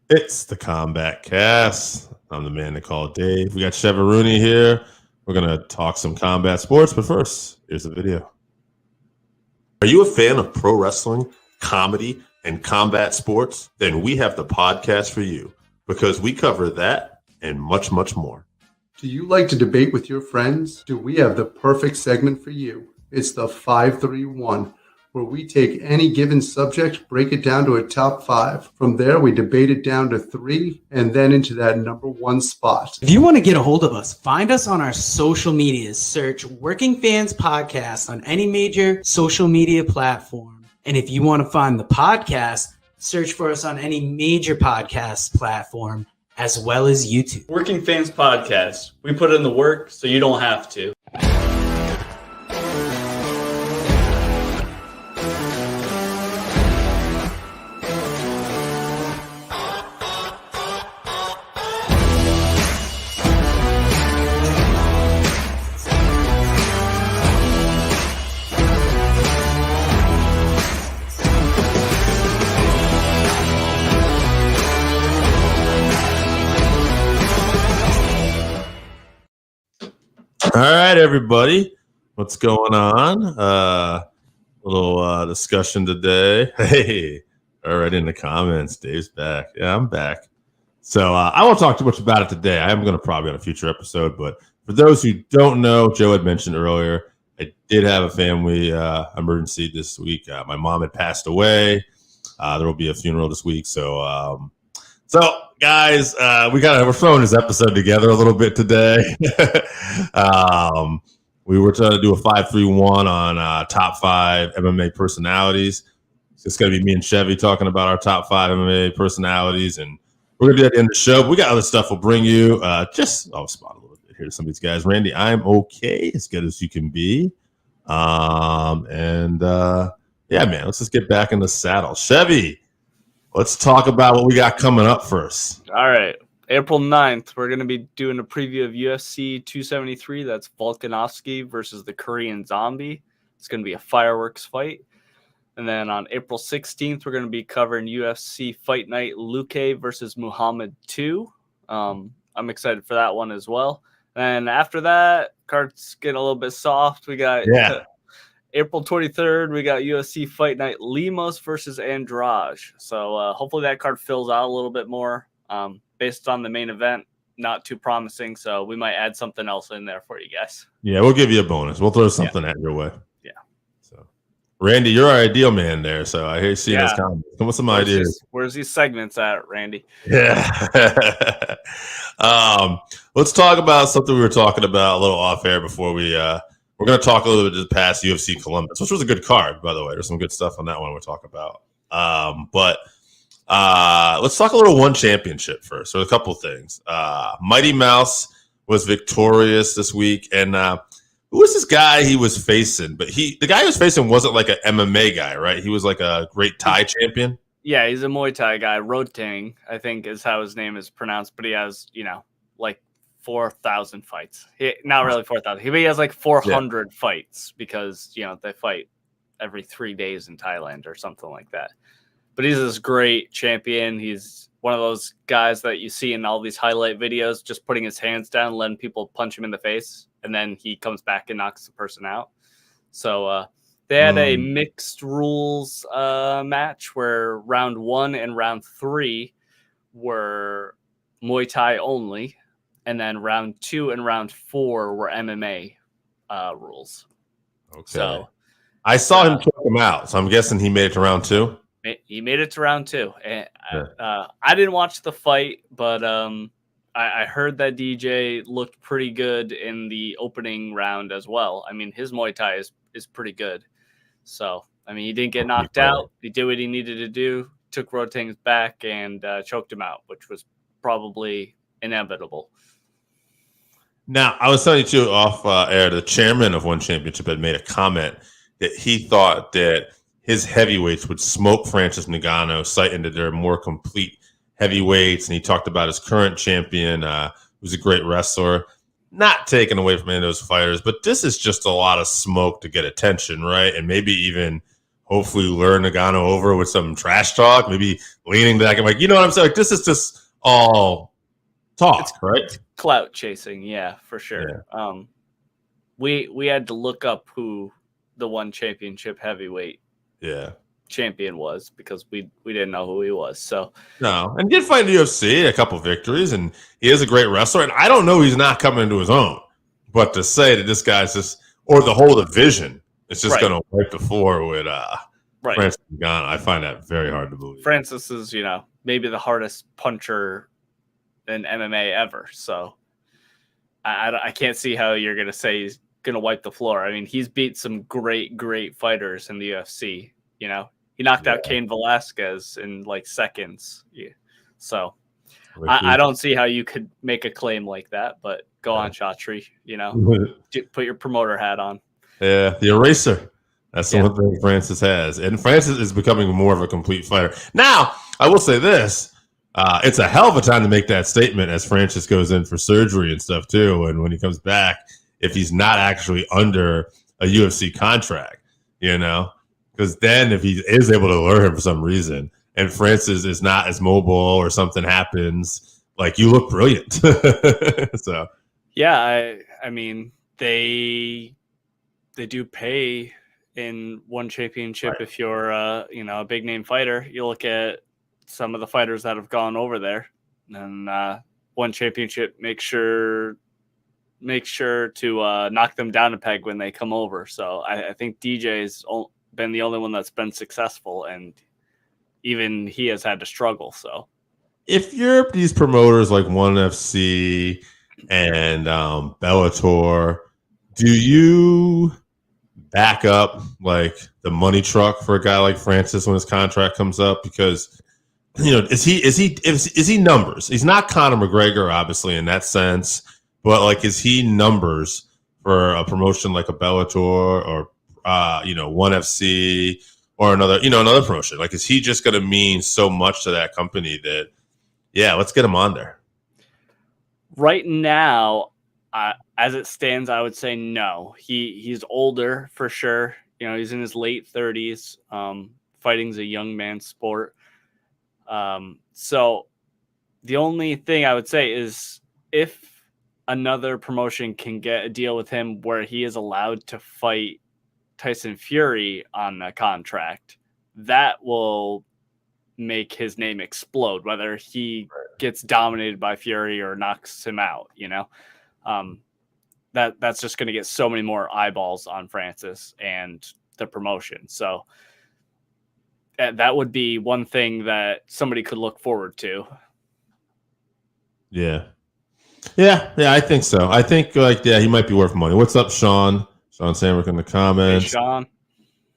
It's the Combatcast. I'm the man they call Dave. We got Chevarooney here. We're going to talk some combat sports, but first, here's the video. Are you a fan of pro wrestling, comedy, and combat sports? Then we have the podcast for you because we cover that and much, much more. Do you like to debate with your friends? Do we have the perfect segment for you? It's the 531, where we take any given subject, break it down to a top 5. From there, we debate it down to 3, and then into that number 1 spot. If you want to get a hold of us, find us on our social medias. Search Working Fans Podcast on any major social media platform. And if you want to find the podcast, search for us on any major podcast platform, as well as YouTube. Working Fans Podcast. We put in the work so you don't have to. All right, everybody. What's going on? Little discussion today. Hey, already in the comments. Dave's back. Yeah, I'm back. So I won't talk too much about it today. I am going to probably on a future episode. But for those who don't know, Joe had mentioned earlier, I did have a family emergency this week. My mom had passed away. There will be a funeral this week. So guys, we're throwing this episode together a little bit today. We were trying to do a 5-3-1 on top 5 MMA personalities. It's going to be me and Chevy talking about our top 5 MMA personalities, and we're going to do that at the end of the show. But we got other stuff we'll bring you. I'll spot a little bit here to some of these guys. Randy, I'm okay, as good as you can be. Yeah, man, let's just get back in the saddle. Chevy, let's talk about what we got coming up first. All right. April 9th, we're going to be doing a preview of UFC 273. That's Volkanovski versus the Korean Zombie. It's going to be a fireworks fight. And then on April 16th, we're going to be covering UFC Fight Night Luque versus Muhammad 2. I'm excited for that one as well. And after that, cards get a little bit soft. We got April 23rd, we got UFC Fight Night Lemos versus Andrade. So hopefully that card fills out a little bit more. Based on the main event, not too promising. So we might add something else in there for you guys. Yeah, we'll give you a bonus. We'll throw something at your way. Yeah. So, Randy, you're our ideal man there. So I hear you seeing this comment. Come with some ideas. Where's these segments at, Randy? Yeah. Let's talk about something we were talking about a little off air before we're going to talk a little bit just past UFC Columbus, which was a good card, by the way. There's some good stuff on that one we'll talk about. Let's talk a little one championship first. So a couple of things. Mighty Mouse was victorious this week. And who was this guy he was facing? But the guy he was facing wasn't like an MMA guy, right? He was like a great Thai champion. Yeah, he's a Muay Thai guy. Rotang, I think, is how his name is pronounced. But he has, like 4,000 fights. Not really 4,000. He has like 400 fights because, they fight every 3 days in Thailand or something like that. But he's this great champion. He's one of those guys that you see in all these highlight videos, just putting his hands down, letting people punch him in the face, and then he comes back and knocks the person out. So they had a mixed rules match where round 1 and round 3 were Muay Thai only, and then round 2 and round 4 were MMA rules. Okay. So I saw him choke him out, so I'm guessing he made it to round 2. He made it to round 2. And, I didn't watch the fight, but I heard that DJ looked pretty good in the opening round as well. I mean, his Muay Thai is pretty good. So, I mean, he didn't get knocked out. He did what he needed to do, took Rotang's back, and choked him out, which was probably inevitable. Now, I was telling you, too, off air, the chairman of One Championship had made a comment that he thought that his heavyweights would smoke Francis Ngannou, citing that they're more complete heavyweights. And he talked about his current champion, who's a great wrestler. Not taken away from any of those fighters, but this is just a lot of smoke to get attention, right? And maybe even hopefully lure Nagano over with some trash talk, maybe leaning back and like, you know what I'm saying? Like, this is just all talk, right? It's clout chasing, yeah, for sure. Yeah. We had to look up who the one championship heavyweight champion was because we didn't know who he was. So no, and he did fight in the UFC, a couple victories, and he is a great wrestler. And I don't know he's not coming into his own, but to say that this guy's just or the whole division is just going to wipe the floor with Francis Ngannou, I find that very hard to believe. Francis is maybe the hardest puncher in MMA ever. So I can't see how you're going to say he's going to wipe the floor. I mean, he's beat some great fighters in the UFC. He knocked out Cain Velasquez in like seconds. Yeah. So I don't see how you could make a claim like that, but go on, Chatri, put your promoter hat on. Yeah. The eraser. That's the one thing Francis has. And Francis is becoming more of a complete fighter. Now, I will say this. It's a hell of a time to make that statement as Francis goes in for surgery and stuff too. And when he comes back, if he's not actually under a UFC contract, because then if he is able to lure him for some reason and Francis is not as mobile or something happens, like you look brilliant. So, yeah, I mean, they do pay in one championship. Right. If you're a big name fighter, you look at some of the fighters that have gone over there and one championship, make sure to knock them down a peg when they come over. So I think DJ's been the only one that's been successful, and even he has had to struggle. So if you're these promoters like ONE FC and Bellator, do you back up like the money truck for a guy like Francis when his contract comes up? Because is he numbers? He's not Conor McGregor, obviously, in that sense, but like, is he numbers for a promotion like a Bellator or ONE FC or another promotion? Like, is he just going to mean so much to that company that, let's get him on there? Right now, as it stands, I would say no. He's older for sure. He's in his late 30s. Fighting's a young man's sport. So the only thing I would say is if another promotion can get a deal with him where he is allowed to fight Tyson Fury on a contract, that will make his name explode, whether he gets dominated by Fury or knocks him out, that's just going to get so many more eyeballs on Francis and the promotion. So that would be one thing that somebody could look forward to. Yeah, I think so. I think he might be worth money. What's up, Sean? Sean Sandwork in the comments. Hey, Sean.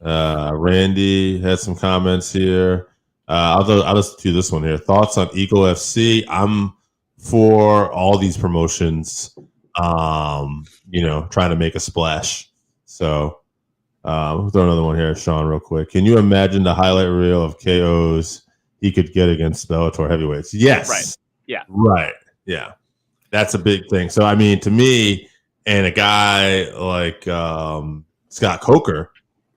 Randy had some comments here. I'll just do this one here. Thoughts on Eagle FC? I'm for all these promotions, trying to make a splash. So we'll throw another one here, Sean, real quick. Can you imagine the highlight reel of KOs he could get against Bellator heavyweights? Yes. Right. Yeah. Right. Yeah. That's a big thing. So, I mean, to me, and a guy like Scott Coker,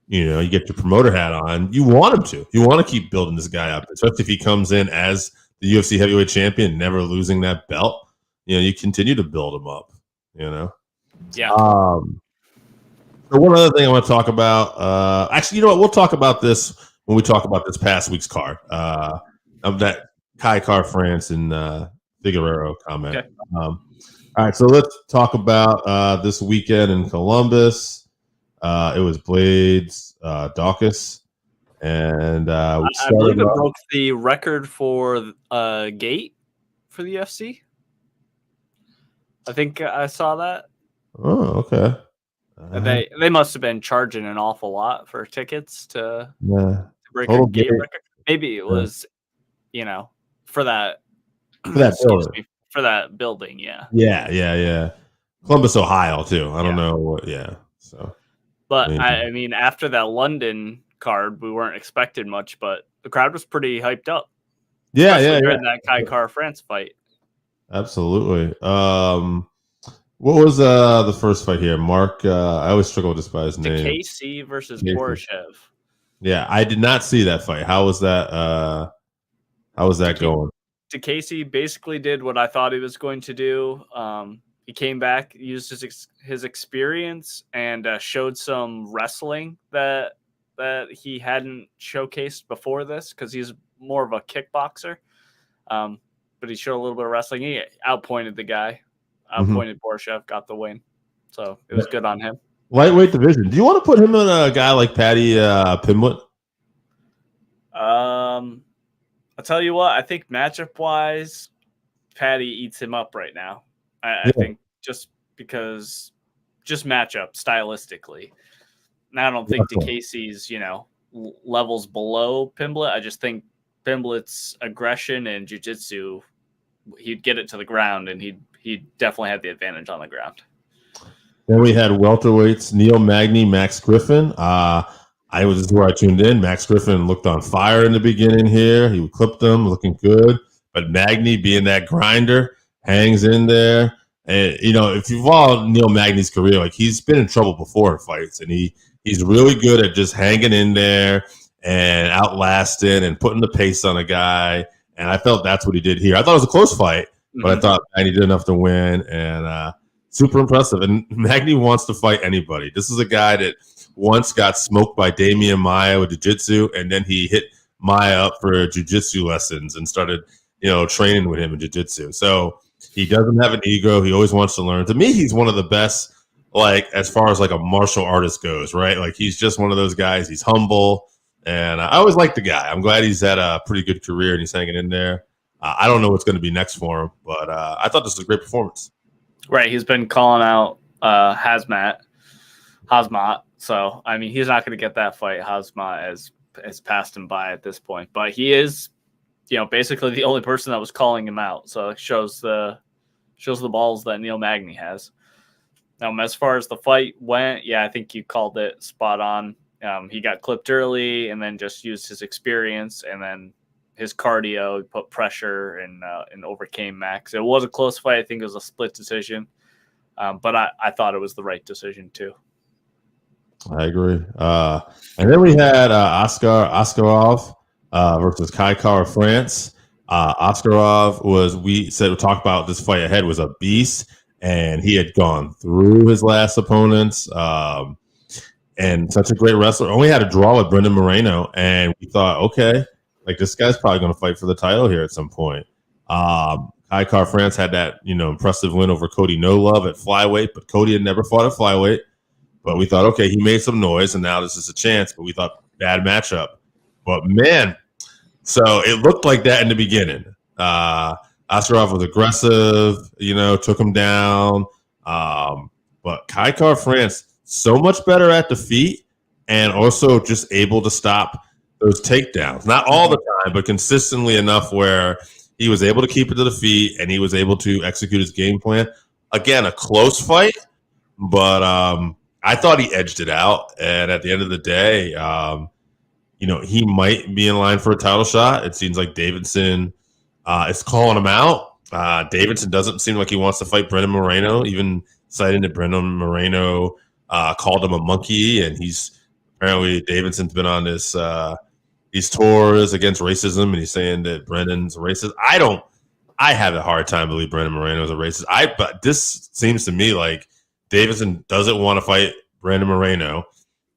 you get your promoter hat on. You want him to. You want to keep building this guy up, especially if he comes in as the UFC heavyweight champion, never losing that belt. You continue to build him up. Yeah. So one other thing I want to talk about. Actually, you know what? We'll talk about this when we talk about this past week's card of that Kai Car France and Figueroa comment. Okay. All right, so let's talk about this weekend in Columbus. It was Blaydes, Dawkins, and I believe it broke the record for gate for the UFC. I think I saw that. Oh, okay. They must have been charging an awful lot for tickets to break a gate record. Maybe it was, for that building. For that building, yeah. Yeah. Columbus, Ohio, too. I don't know what. Yeah. So, but I mean, after that London card, we weren't expecting much, but the crowd was pretty hyped up. Yeah. During that Kai Car France fight. Absolutely. What was the first fight here? Mark, I always struggle with this by his name. KC versus Borishev. Yeah, I did not see that fight. How was that? How was that going? Casey basically did what I thought he was going to do. He came back, used his experience, and showed some wrestling that he hadn't showcased before this because he's more of a kickboxer. But he showed a little bit of wrestling. He outpointed the guy, outpointed Borshev, got the win. So it was good on him. Lightweight division. Do you want to put him in a guy like Paddy Pimblett? I'll tell you what, I think matchup wise, Paddy eats him up right now. I think just because matchup stylistically. Now I don't think DeCasey's, levels below Pimblett. I just think Pimblett's aggression and jiu-jitsu, he'd get it to the ground, and he definitely had the advantage on the ground. Then we had welterweights, Neil Magny, Max Griffin. This is where I tuned in. Max Griffin looked on fire in the beginning here. He clipped them, looking good. But Magny, being that grinder, hangs in there. And, if you follow Neil Magny's career, like, he's been in trouble before in fights, and he's really good at just hanging in there and outlasting and putting the pace on a guy. And I felt that's what he did here. I thought it was a close fight, but I thought Magny did enough to win, and super impressive. And Magny wants to fight anybody. This is a guy that once got smoked by Damian Maia with jiu-jitsu, and then he hit Maia up for jiu-jitsu lessons and started, training with him in jiu-jitsu. So he doesn't have an ego. He always wants to learn. To me, he's one of the best, like, as far as like a martial artist goes, right? Like, he's just one of those guys. He's humble, and I always like the guy. I'm glad he's had a pretty good career and he's hanging in there. I don't know what's going to be next for him, but I thought this was a great performance. Right. He's been calling out Hazmat. So, I mean, he's not going to get that fight. Hazmat has passed him by at this point. But he is, basically the only person that was calling him out. So it shows the balls that Neil Magny has. As far as the fight went, I think you called it spot on. He got clipped early and then just used his experience and then his cardio, put pressure and overcame Max. It was a close fight. I think it was a split decision. But I thought it was the right decision too. I agree. And then we had Askarov versus Kai Kara-France. Askarov we talked about this fight ahead, was a beast, and he had gone through his last opponents. And such a great wrestler. Only had a draw with Brendan Moreno, and we thought, okay, like, this guy's probably going to fight for the title here at some point. Kai Kara-France had that, impressive win over Cody No Love at flyweight, but Cody had never fought at flyweight. But we thought, okay, he made some noise, and now this is a chance. But we thought, bad matchup. But, man, so it looked like that in the beginning. Askarov was aggressive, took him down. But Kai Kara-France, so much better at the feet and also just able to stop those takedowns. Not all the time, but consistently enough where he was able to keep it to the feet and he was able to execute his game plan. Again, a close fight, but I thought he edged it out. And at the end of the day, he might be in line for a title shot. It seems like Davidson is calling him out. Davidson doesn't seem like he wants to fight Brendan Moreno, even citing that Brendan Moreno called him a monkey. And apparently Davidson's been on these tours against racism, and he's saying that Brendan's racist. I have a hard time believing Brendan Moreno is a racist. But this seems to me like Davidson doesn't want to fight Brendan Moreno,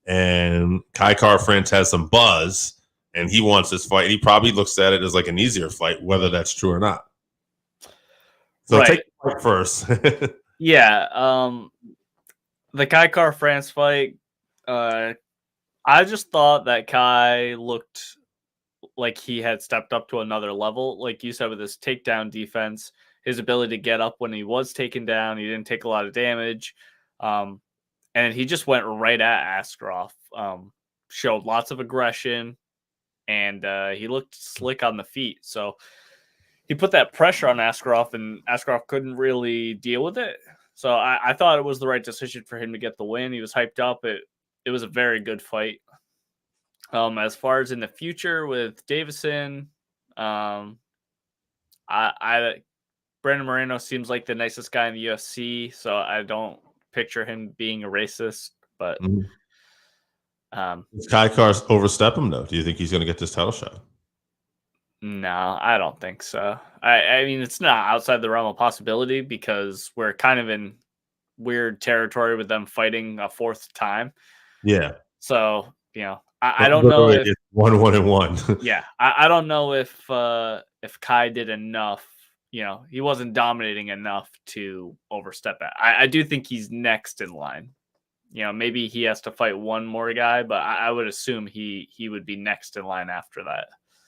and Kai Kara-France has some buzz, and he wants this fight. He probably looks at it as like an easier fight, whether that's true or not. So take the fight first. The Kai Kara-France fight, I just thought that Kai looked like he had stepped up to another level. Like you said, with his takedown defense, his ability to get up when he was taken down, he didn't take a lot of damage. And he just went right at Askarov, showed lots of aggression, and he looked slick on the feet. So he put that pressure on Askarov, and Askarov couldn't really deal with it. So I thought it was the right decision for him to get the win. He was hyped up. It was a very good fight. As far as in the future with Davison, Brandon Moreno seems like the nicest guy in the UFC, so I don't picture him being a racist. But Does Kai Cars overstep him, though? Do you think he's going to get this title shot? No, I don't think so. I mean, it's not outside the realm of possibility because we're kind of in weird territory with them fighting a fourth time. Yeah. So, I don't know if it's 1-1-1. yeah, I don't know if Kai did enough. He wasn't dominating enough to overstep it. I do think he's next in line. Maybe he has to fight one more guy, but I would assume he would be next in line after that.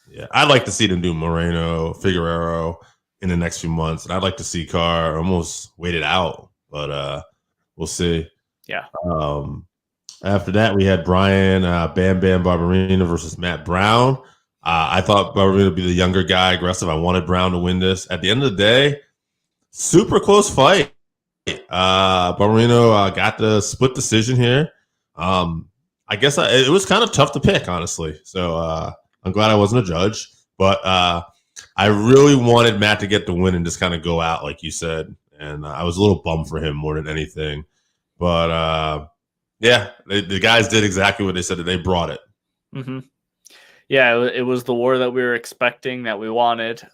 Yeah, I'd like to see them do Moreno, Figueroa in the next few months, and I'd like to see Carr almost wait it out, but we'll see. Yeah. After that, we had Brian Bam Bam Barberina versus Matt Brown. I thought Barberina would be the younger guy, aggressive. I wanted Brown to win this. At the end of the day, super close fight. Barberino got the split decision here. I guess it was kind of tough to pick, honestly. So I'm glad I wasn't a judge, but I really wanted Matt to get the win and just kind of go out, like you said. And I was a little bummed for him more than anything. But yeah, the guys did exactly what they said that they brought it. Mm-hmm. Yeah, it was the war that we were expecting, that we wanted.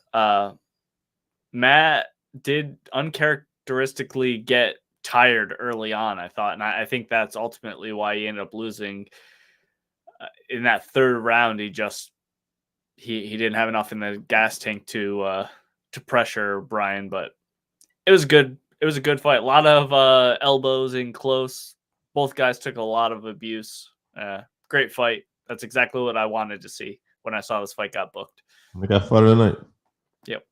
Matt did uncharacteristically get tired early on, I thought. And I think that's ultimately why he ended up losing. In that third round, he didn't have enough in the gas tank to pressure Brian, but it was good. It was a good fight. A lot of elbows in close. Both guys took a lot of abuse. Great fight. That's exactly what I wanted to see when I saw this fight got booked. We got fight of the night. Yep.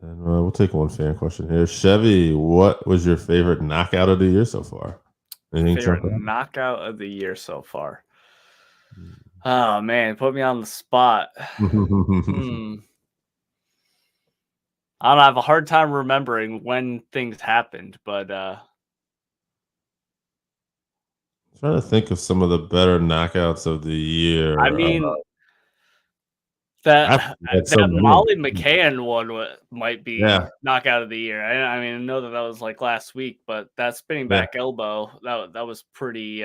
And we'll take one fan question here. Chevy, what was your favorite knockout of the year so far? Anything favorite knockout of the year so far? Oh, man. Put me on the spot. I don't know, I have a hard time remembering when things happened, but trying to think of some of the better knockouts of the year. I mean, that Molly McCann one might be knockout of the year. I mean, I know that was like last week, but that spinning back elbow, that was pretty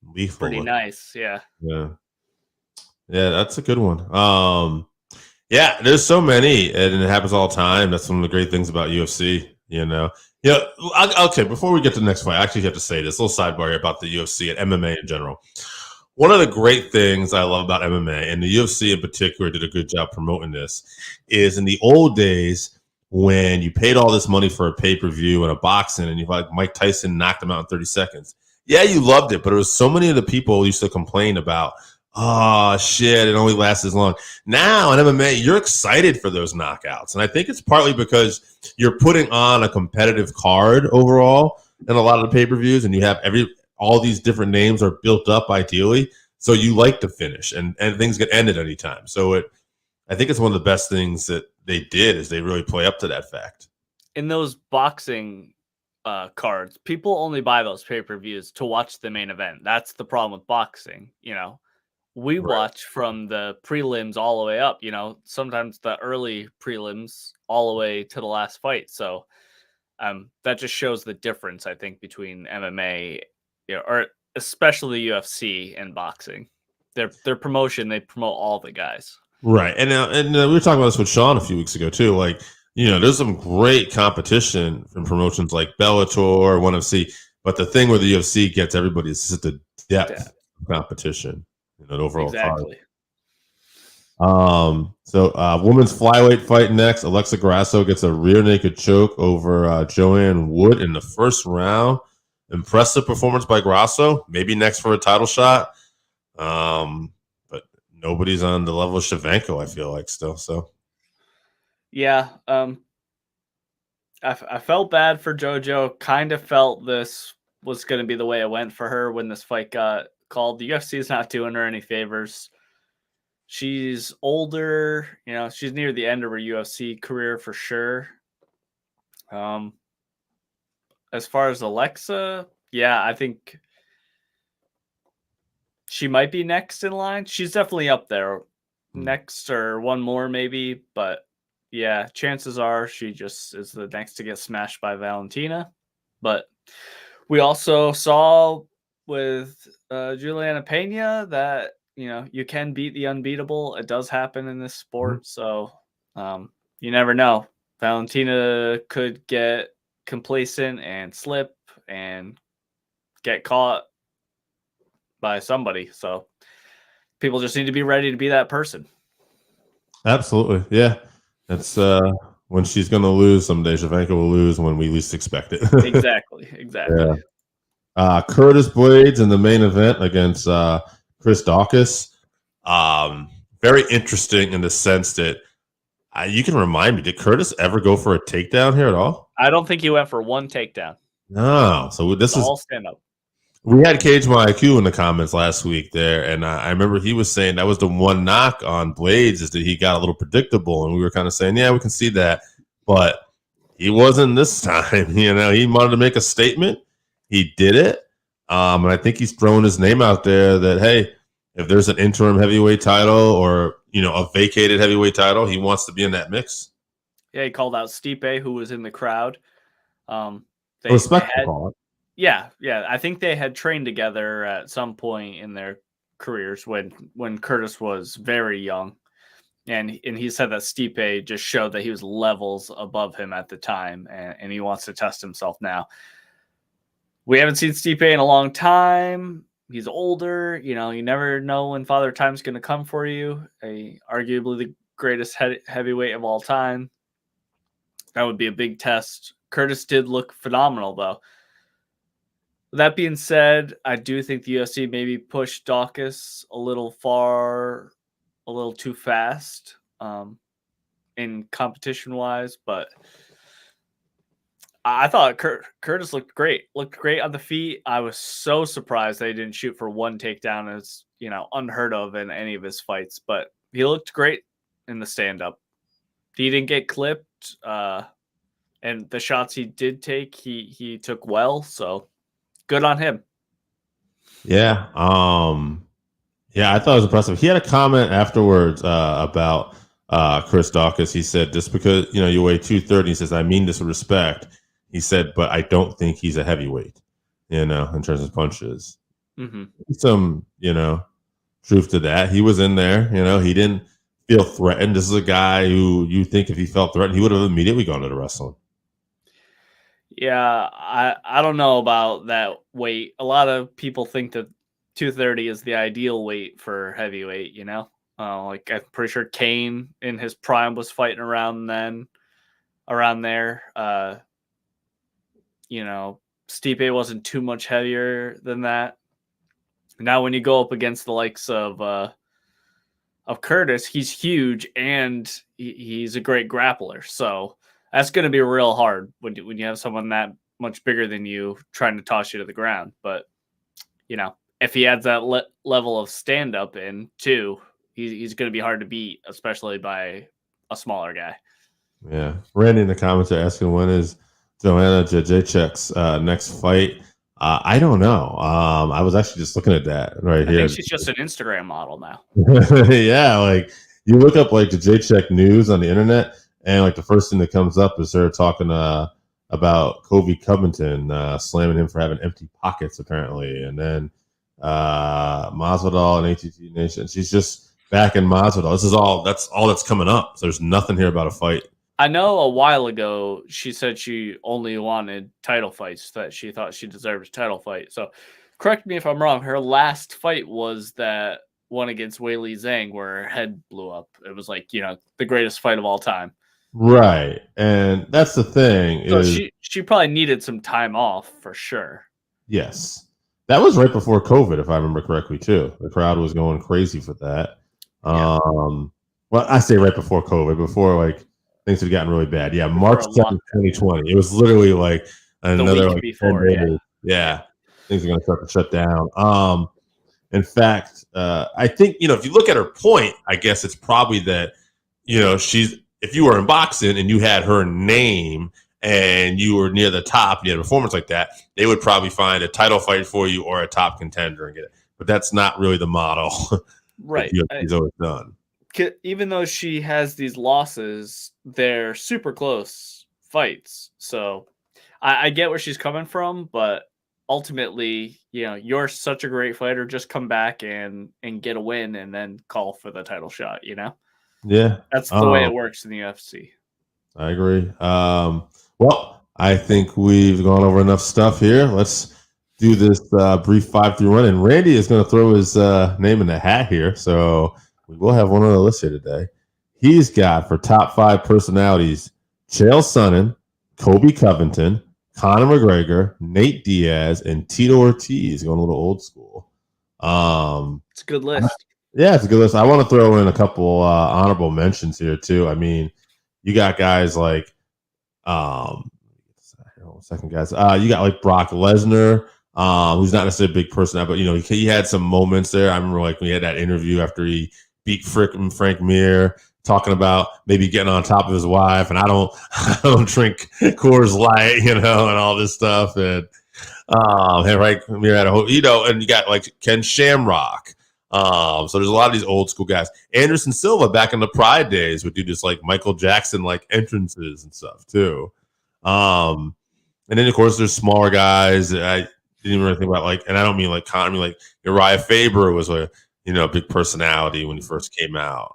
nice. Yeah. Yeah, that's a good one. Yeah, there's so many, and it happens all the time. That's one of the great things about UFC, okay, before we get to the next fight, I actually have to say this little sidebar here about the UFC and MMA in general. One of the great things I love about MMA, and the UFC in particular did a good job promoting this, is in the old days when you paid all this money for a pay-per-view and a boxing, and you like Mike Tyson knocked him out in 30 seconds. Yeah, you loved it, but it was so many of the people used to complain about, oh, shit, it only lasts as long. Now in MMA, you're excited for those knockouts. And I think it's partly because you're putting on a competitive card overall in a lot of the pay-per-views, and you have all these different names are built up ideally. So you like to finish, and things get ended anytime. So I think it's one of the best things that they did is they really play up to that fact. In those boxing cards, people only buy those pay-per-views to watch the main event. That's the problem with boxing, We watch from the prelims all the way up, sometimes the early prelims all the way to the last fight. So that just shows the difference, I think, between MMA, or especially the UFC and boxing. Their promotion, they promote all the guys. Right. And we were talking about this with Sean a few weeks ago, too. Like, there's some great competition from promotions like Bellator, ONE FC. But the thing where the UFC gets everybody is just the depth of competition. Overall exactly. So women's flyweight fight next. Alexa Grasso gets a rear naked choke over Joanne Wood in the first round. Impressive performance by Grasso. Maybe next for a title shot. But nobody's on the level of Shevchenko, I feel like, still. So yeah. I felt bad for JoJo. Kind of felt this was going to be the way it went for her when this fight got called. The UFC is not doing her any favors. She's older, she's near the end of her UFC career for sure. As far as Alexa, yeah, I think she might be next in line. She's definitely up there, next or one more maybe, but yeah, chances are she just is the next to get smashed by Valentina. But we also saw with Juliana Pena that, you can beat the unbeatable. It does happen in this sport. So you never know. Valentina could get complacent and slip and get caught by somebody. So people just need to be ready to be that person. Absolutely. Yeah. That's when she's going to lose someday. Shevchenko will lose when we least expect it. Exactly. Yeah. Curtis Blaydes in the main event against Chris Dawkins. Very interesting in the sense that you can remind me, did Curtis ever go for a takedown here at all? I don't think he went for one takedown. No. So this is all stand up. We had Cage My IQ in the comments last week there, and I remember he was saying that was the one knock on Blaydes is that he got a little predictable, and we were kind of saying, yeah, we can see that, but he wasn't this time. He wanted to make a statement. He did it, and I think he's thrown his name out there that, hey, if there's an interim heavyweight title or a vacated heavyweight title, he wants to be in that mix. Yeah, he called out Stipe, who was in the crowd. Respectful call. Yeah. I think they had trained together at some point in their careers when Curtis was very young. And he said that Stipe just showed that he was levels above him at the time, and he wants to test himself now. We haven't seen Stipe in a long time. He's older. You never know when Father Time's going to come for you. Arguably the greatest heavyweight of all time. That would be a big test. Curtis did look phenomenal, though. That being said, I do think the UFC maybe pushed Dawkins a little too fast in competition-wise, but I thought Curtis looked great. Looked great on the feet. I was so surprised they didn't shoot for one takedown. It's unheard of in any of his fights, but he looked great in the stand-up. He didn't get clipped, and the shots he did take, he took well, so good on him. Yeah. Yeah, I thought it was impressive. He had a comment afterwards about Chris Dawkins. He said, just because, you weigh 230, he says, I mean this with respect. He said, but I don't think he's a heavyweight, in terms of punches. Mm-hmm. Some, truth to that. He was in there, he didn't feel threatened. This is a guy who you think if he felt threatened, he would have immediately gone to the wrestling. Yeah, I don't know about that weight. A lot of people think that 230 is the ideal weight for heavyweight, like I'm pretty sure Kane in his prime was fighting around there. Stipe wasn't too much heavier than that. Now, when you go up against the likes of Curtis, he's huge and he's a great grappler. So that's going to be real hard when you have someone that much bigger than you trying to toss you to the ground. But, if he adds that level of stand-up in, too, he's going to be hard to beat, especially by a smaller guy. Yeah. Randy in the comments are asking, when is Joanna Jacek's next fight? I don't know. I was actually just looking at that here. I think she's just an Instagram model now. Yeah, like you look up like the Jacek news on the internet, and like the first thing that comes up is her talking about Kobe Covington slamming him for having empty pockets apparently, and then Masvidal and ATT Nation. She's just back in Masvidal. That's all that's coming up. So there's nothing here about a fight. I know a while ago she said she only wanted title fights, that she thought she deserved a title fight. So correct me if I'm wrong. Her last fight was that one against Weili Zhang where her head blew up. It was like, the greatest fight of all time. Right. And that's the thing. So she probably needed some time off for sure. Yes. That was right before COVID, if I remember correctly, too. The crowd was going crazy for that. Yeah. Well, I say right before COVID, before like things had gotten really bad. Yeah, March 7th, 2020. It was literally like another week before. Yeah, things are going to start to shut down. In fact, I think if you look at her point, I guess it's probably that if you were in boxing and you had her name and you were near the top, and you had a performance like that, they would probably find a title fight for you or a top contender and get it. But that's not really the model, right? He's always done. Even though she has these losses, they're super close fights. So I get where she's coming from, but ultimately, you're such a great fighter. Just come back and get a win and then call for the title shot, Yeah. That's the way it works in the UFC. I agree. Well, I think we've gone over enough stuff here. Let's do this brief 5-through-1. And Randy is going to throw his name in the hat here. So we will have one on the list here today. He's got, for top 5 personalities, Chael Sonnen, Kobe Covington, Conor McGregor, Nate Diaz, and Tito Ortiz, going a little old school. It's a good list. Yeah, it's a good list. I want to throw in a couple honorable mentions here, too. I mean, you got guys like, second guys. You got like Brock Lesnar, who's not necessarily a big person, but he had some moments there. I remember like we had that interview after he beat Frank Mir, talking about maybe getting on top of his wife, and I don't drink Coors Light, and all this stuff, and Frank Mir had and you got like Ken Shamrock. So there's a lot of these old school guys. Anderson Silva back in the Pride days would do just like Michael Jackson like entrances and stuff too. And then of course there's smaller guys that I didn't even really think about, like, and I don't mean like Conor, I mean like Uriah Faber was a big personality when he first came out.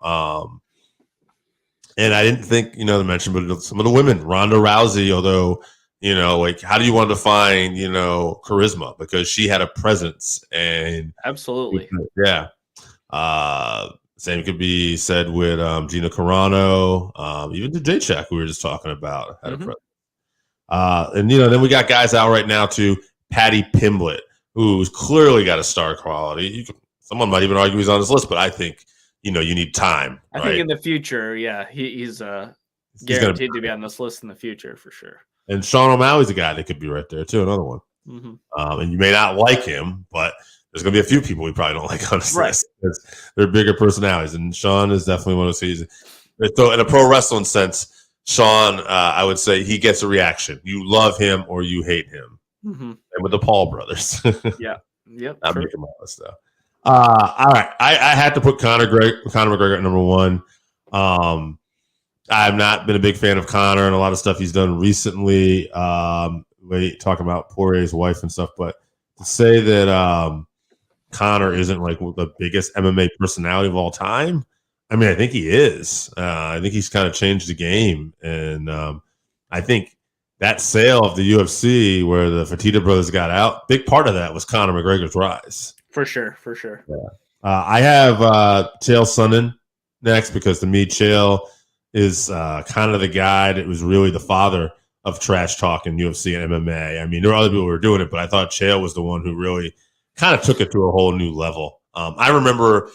And I didn't think to mention, but some of the women, Ronda Rousey, although like how do you want to define charisma, because she had a presence, and absolutely, yeah. Same could be said with Gina Carano, even the Jacek we were just talking about had a presence. And then we got guys out right now too. Paddy Pimblett, who's clearly got a star quality. Someone might even argue he's on this list, but I think you need time. I think in the future, yeah, he's guaranteed to be on this list in the future for sure. And Sean O'Malley's a guy that could be right there too, another one. Mm-hmm. And you may not like him, but there's going to be a few people we probably don't like on this list. They're bigger personalities, and Sean is definitely one of those. So in a pro wrestling sense, Sean, I would say he gets a reaction. You love him or you hate him. Mm-hmm. And with the Paul brothers. Yeah. Yep. I'm making my list though. All right. I had to put Conor McGregor at number 1. I've not been a big fan of Conor and a lot of stuff he's done recently. Talking about Poirier's wife and stuff, but to say that Conor isn't like the biggest MMA personality of all time, I mean, I think he is. I think he's kind of changed the game, and I think that sale of the UFC where the Fertitta brothers got out, big part of that was Conor McGregor's rise. For sure. Yeah. I have Chael Sonnen next, because to me, Chael is kind of the guy that was really the father of trash talk in UFC and MMA. I mean, there were other people who were doing it, but I thought Chael was the one who really kind of took it to a whole new level. I remember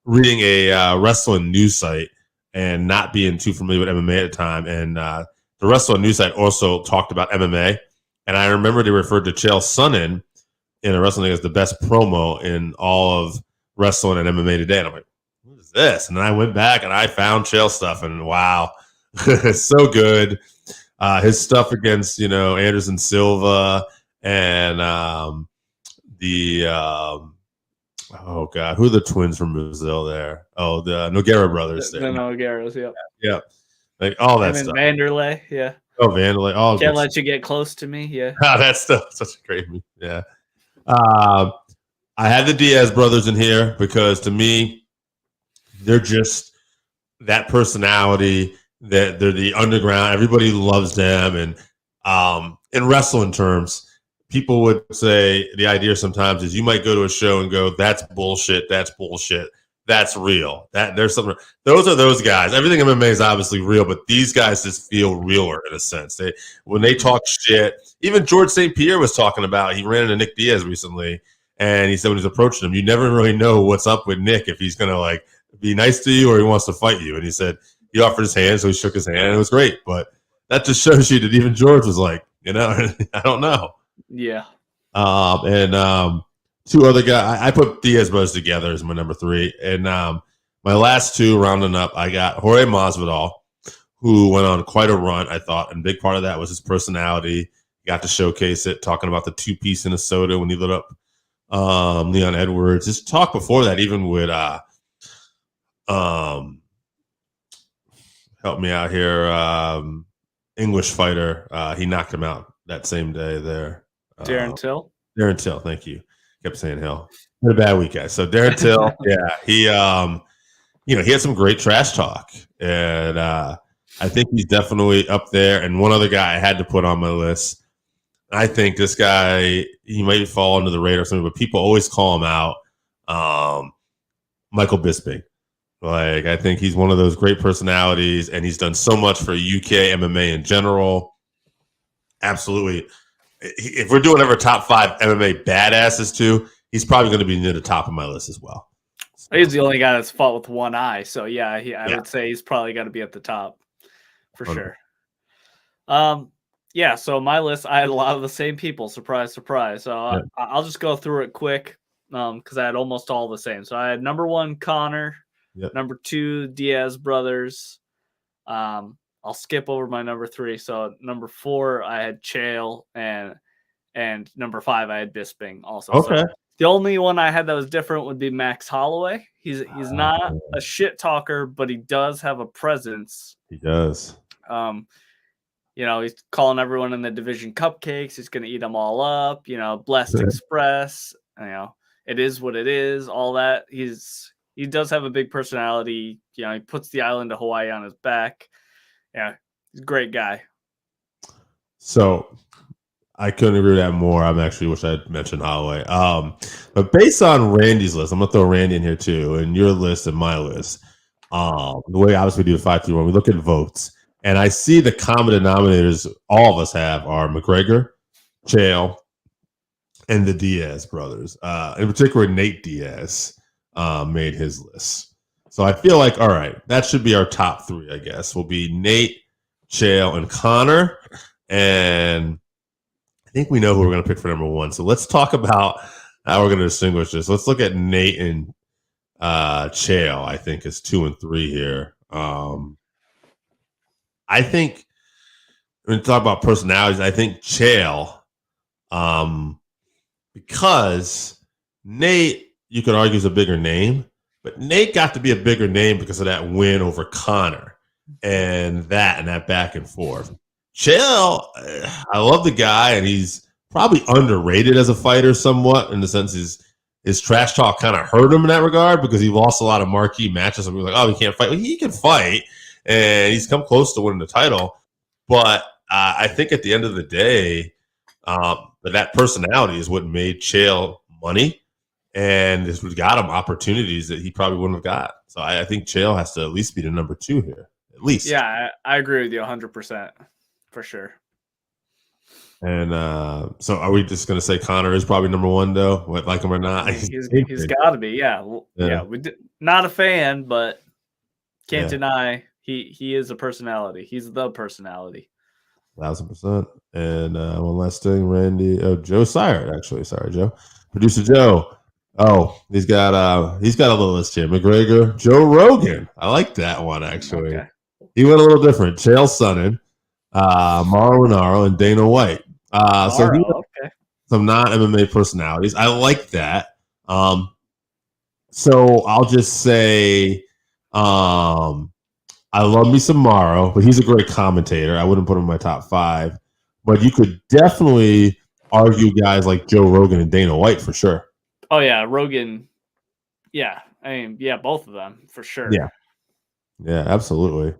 reading a wrestling news site and not being too familiar with MMA at the time, and the wrestling news site also talked about MMA, and I remember they referred to Chael Sonnen in a wrestling as the best promo in all of wrestling and MMA today. And I'm like, what is this? And then I went back and I found Chael stuff, and wow, it's so good. His stuff against, Anderson Silva and oh God, who are the twins from Brazil there? Oh, the Nogueira brothers there. The Nogueiras, yeah. Yeah. Like all that stuff. Vanderlei, yeah. Oh, Vanderlei. Oh, can't let you get close to me, yeah. That stuff, such a great movie. Yeah. I had the Diaz brothers in here because to me, they're just that personality, that they're the underground. Everybody loves them. And in wrestling terms, people would say the idea sometimes is you might go to a show and go, that's bullshit. That's bullshit. That's real. There's something. Those are those guys. Everything in MMA is obviously real, but these guys just feel realer in a sense. When they talk shit, even George St. Pierre was talking about, he ran into Nick Diaz recently, and he said when he's approaching him, you never really know what's up with Nick, if he's going to like be nice to you or he wants to fight you. And he said he offered his hand, so he shook his hand, and it was great. But that just shows you that even George was like, I don't know. Yeah. Two other guys, I put Diaz brothers together as my number 3. And my last 2 rounding up, I got Jorge Masvidal, who went on quite a run, I thought. And a big part of that was his personality. He got to showcase it, talking about the 2-piece in a soda when he lit up Leon Edwards. His talk before that, even with help me out here, English fighter, he knocked him out that same day there. Darren Till? Darren Till, thank you. Kept saying Hill. Had a bad week, guys. So Darren Till, he he had some great trash talk, and I think he's definitely up there. And one other guy I had to put on my list. I think this guy, he might fall under the radar or something, but people always call him out. Michael Bisping. Like, I think he's one of those great personalities, and he's done so much for UK MMA in general. Absolutely. If we're doing ever top 5 MMA badasses too, he's probably going to be near the top of my list as well. He's the only guy that's fought with one eye. So, I would say he's probably got to be at the top for sure. So my list, I had a lot of the same people. Surprise, surprise. So I'll just go through it quick because I had almost all the same. So I had number 1, Conor. Yep. Number 2, Diaz brothers. I'll skip over my number 3. So number 4, I had Chael, and number 5, I had Bisping also. Okay. So the only one I had that was different would be Max Holloway. He's not a shit talker, but he does have a presence. He does. He's calling everyone in the division cupcakes. He's going to eat them all up. Blessed Express. It is what it is. All that. He does have a big personality. He puts the island of Hawaii on his back. Yeah, he's a great guy. So I couldn't agree with that more. I actually wish I had mentioned Holloway. But based on Randy's list, I'm going to throw Randy in here too, and your list and my list. The way obviously we do the 5-3-1, we look at votes, and I see the common denominators all of us have are McGregor, Chael, and the Diaz brothers. In particular, Nate Diaz made his list. So I feel like, all right, that should be our top 3, I guess. Will be Nate, Chael, and Conor. And I think we know who we're going to pick for number 1. So let's talk about how we're going to distinguish this. Let's look at Nate and Chael, I think, is 2 and 3 here. I think when we talk about personalities, I think Chael, because Nate, you could argue, is a bigger name, but Nate got to be a bigger name because of that win over Conor and that back and forth. Chael, I love the guy, and he's probably underrated as a fighter somewhat in the sense his trash talk kind of hurt him in that regard because he lost a lot of marquee matches. And we were like, oh, he can't fight. Well, he can fight, and he's come close to winning the title. But I think at the end of the day, that personality is what made Chael money, and it's what got him opportunities that he probably wouldn't have got. So I think Chael has to at least be the number 2 here, at least. Yeah, I agree with you 100%. For sure. And so are we just going to say Conor is probably number 1, though? Like him or not? He's got to be, yeah. Not a fan, but can't deny he is a personality. He's the personality. 1,000%. And one last thing, Randy. Oh, Joe Sire, actually. Sorry, Joe. Producer Joe. Oh, he's got a little list here. McGregor, Joe Rogan. I like that one, actually. Okay. He went a little different. Chael Sonnen. Mauro Ranallo and Dana White. So he some non-MMA personalities. I like that. So I'll just say I love me some Mauro, but he's a great commentator. I wouldn't put him in my top 5. But you could definitely argue guys like Joe Rogan and Dana White for sure. Oh, yeah. Rogan. Yeah. I mean, yeah, both of them for sure. Yeah. Yeah, absolutely.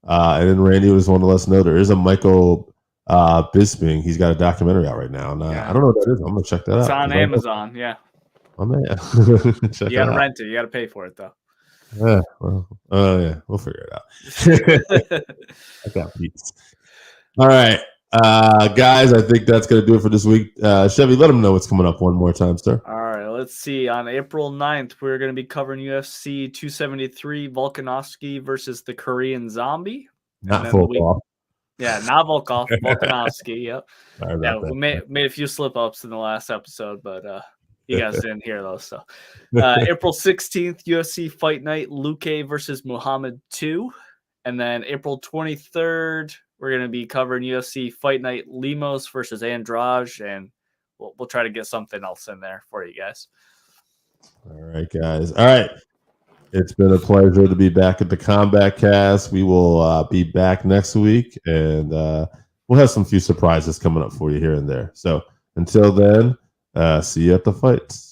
And then Randy was one to let us know there is a Michael Bisping. He's got a documentary out right now. And I don't know what that is. I'm going to check that out. It's on Amazon. Yeah. Oh, man. You got to rent it. You got to pay for it, though. Yeah. Well, yeah. We'll figure it out. I got beats. All right. Guys, I think that's going to do it for this week. Chevy, let them know what's coming up one more time, sir. All right. Let's see. On April 9th, we're going to be covering UFC 273 Volkanovski versus the Korean Zombie. Not Volkov. Yeah, not Volkov. Volkanovski. Yep. We made a few slip-ups in the last episode, but you guys didn't hear those. So, April 16th, UFC Fight Night, Luque versus Muhammad 2. And then April 23rd, we're going to be covering UFC Fight Night, Lemos versus Andrade, and we'll try to get something else in there for you guys. All right, guys. All right. It's been a pleasure to be back at the Combatcast. We will be back next week, and we'll have some few surprises coming up for you here and there. So until then, See you at the fights.